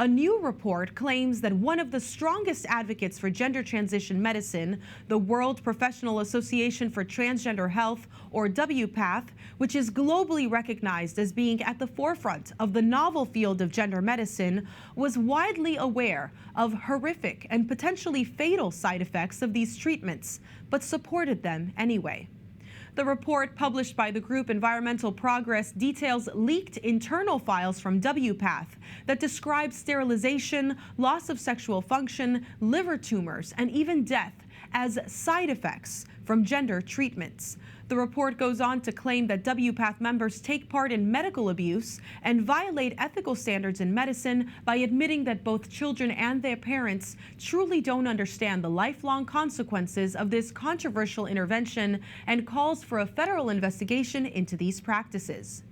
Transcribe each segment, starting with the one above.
A new report claims that one of the strongest advocates for gender transition medicine, the World Professional Association for Transgender Health, or WPATH, which is globally recognized as being at the forefront of the novel field of gender medicine, was widely aware of horrific and potentially fatal side effects of these treatments, but supported them anyway. The report published by the group Environmental Progress details leaked internal files from WPATH that describe sterilization, loss of sexual function, liver tumors, and even death as side effects from gender treatments. The report goes on to claim that WPATH members take part in medical abuse and violate ethical standards in medicine by admitting that both children and their parents truly don't understand the lifelong consequences of this controversial intervention, and calls for a federal investigation into these practices.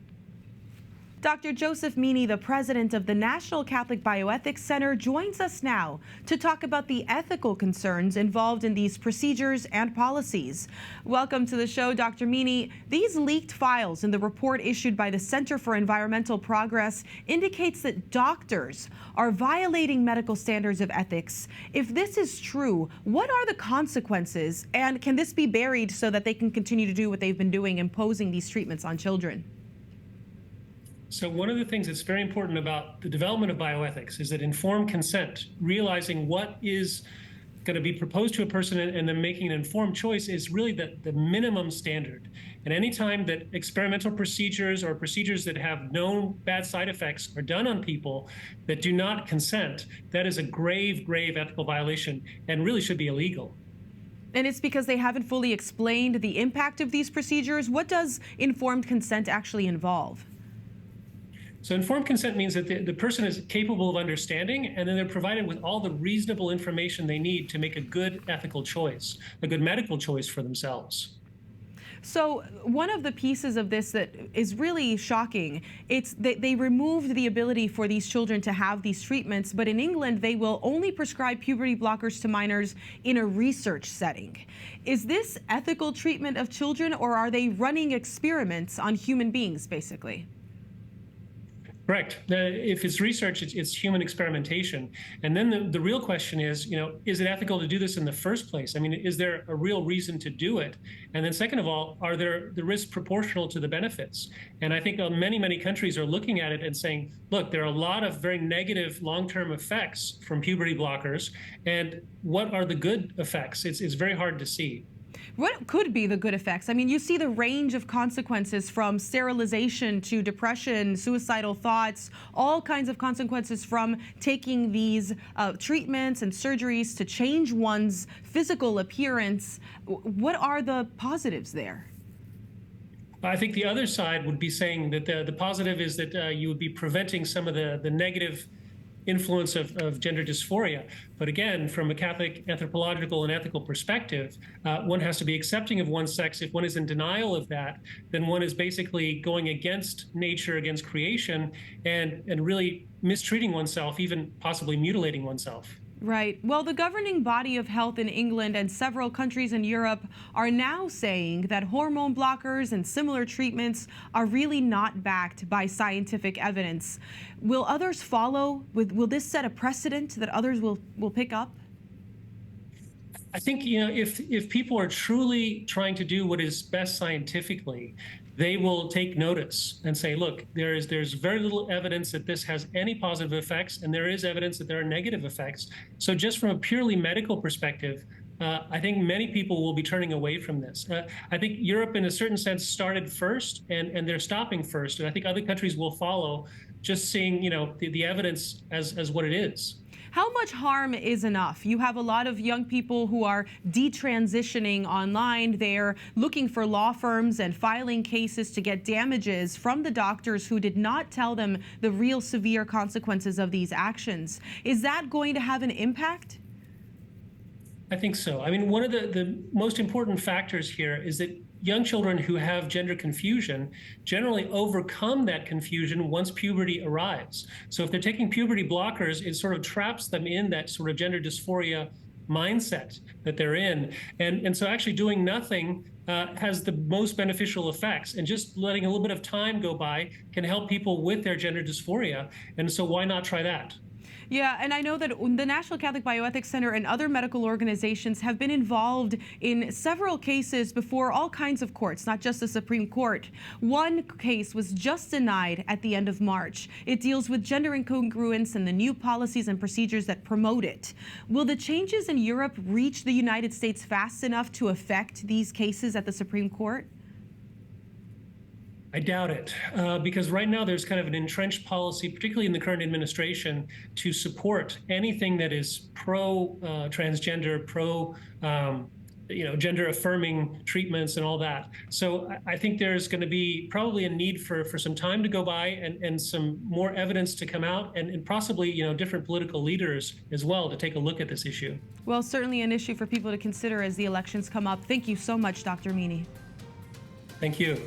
Dr. Joseph Meaney, the president of the National Catholic Bioethics Center, joins us now to talk about the ethical concerns involved in these procedures and policies. Welcome to the show, Dr. Meaney. These leaked files in the report issued by the Center for Environmental Progress indicates that doctors are violating medical standards of ethics. If this is true, what are the consequences, and can this be buried so that they can continue to do what they've been doing, imposing these treatments on children? So one of the things that's very important about the development of bioethics is that informed consent, realizing what is going to be proposed to a person and then making an informed choice, is really the minimum standard. And anytime that experimental procedures or procedures that have known bad side effects are done on people that do not consent, that is a grave, grave ethical violation and really should be illegal. And it's because they haven't fully explained the impact of these procedures. What does informed consent actually involve? So informed consent means that the person is capable of understanding, and then they're provided with all the reasonable information they need to make a good ethical choice, a good medical choice for themselves. So one of the pieces of this that is really shocking, it's that they removed the ability for these children to have these treatments, but in England, they will only prescribe puberty blockers to minors in a research setting. Is this ethical treatment of children, or are they running experiments on human beings, basically? Correct. If it's research, it's human experimentation. And then the real question is, is it ethical to do this in the first place? I mean, is there a real reason to do it? And then second of all, are there the risks proportional to the benefits? And I think many, many countries are looking at it and saying, look, there are a lot of very negative long-term effects from puberty blockers. And what are the good effects? It's very hard to see. What could be the good effects? I mean, you see the range of consequences from sterilization to depression, suicidal thoughts, all kinds of consequences from taking these treatments and surgeries to change one's physical appearance. What are the positives there? I think the other side would be saying that the positive is that you would be preventing some of the negative influence of gender dysphoria. But again, from a Catholic anthropological and ethical perspective, one has to be accepting of one's sex. If one is in denial of that, then one is basically going against nature, against creation, and really mistreating oneself, even possibly mutilating oneself. Right. Well, the governing body of health in England and several countries in Europe are now saying that hormone blockers and similar treatments are really not backed by scientific evidence. Will others follow? Will this set a precedent that others will pick up? I think, if people are truly trying to do what is best scientifically, they will take notice and say, look, there's very little evidence that this has any positive effects, and there is evidence that there are negative effects. So just from a purely medical perspective, I think many people will be turning away from this. I think Europe, in a certain sense, started first, and they're stopping first. And I think other countries will follow, just seeing, the evidence as what it is. How much harm is enough? You have a lot of young people who are detransitioning online. They're looking for law firms and filing cases to get damages from the doctors who did not tell them the real severe consequences of these actions. Is that going to have an impact? I think so. I mean, one of the most important factors here is that young children who have gender confusion generally overcome that confusion once puberty arrives. So if they're taking puberty blockers, it sort of traps them in that sort of gender dysphoria mindset that they're in. And so actually doing nothing has the most beneficial effects. And just letting a little bit of time go by can help people with their gender dysphoria. And so why not try that? Yeah, and I know that the National Catholic Bioethics Center and other medical organizations have been involved in several cases before all kinds of courts, not just the Supreme Court. One case was just denied at the end of March. It deals with gender incongruence and the new policies and procedures that promote it. Will the changes in Europe reach the United States fast enough to affect these cases at the Supreme Court? I doubt it, because right now there's kind of an entrenched policy, particularly in the current administration, to support anything that is pro-transgender, gender-affirming treatments and all that. So I think there's going to be probably a need for some time to go by and some more evidence to come out, and possibly different political leaders as well to take a look at this issue. Well, certainly an issue for people to consider as the elections come up. Thank you so much, Dr. Meaney. Thank you.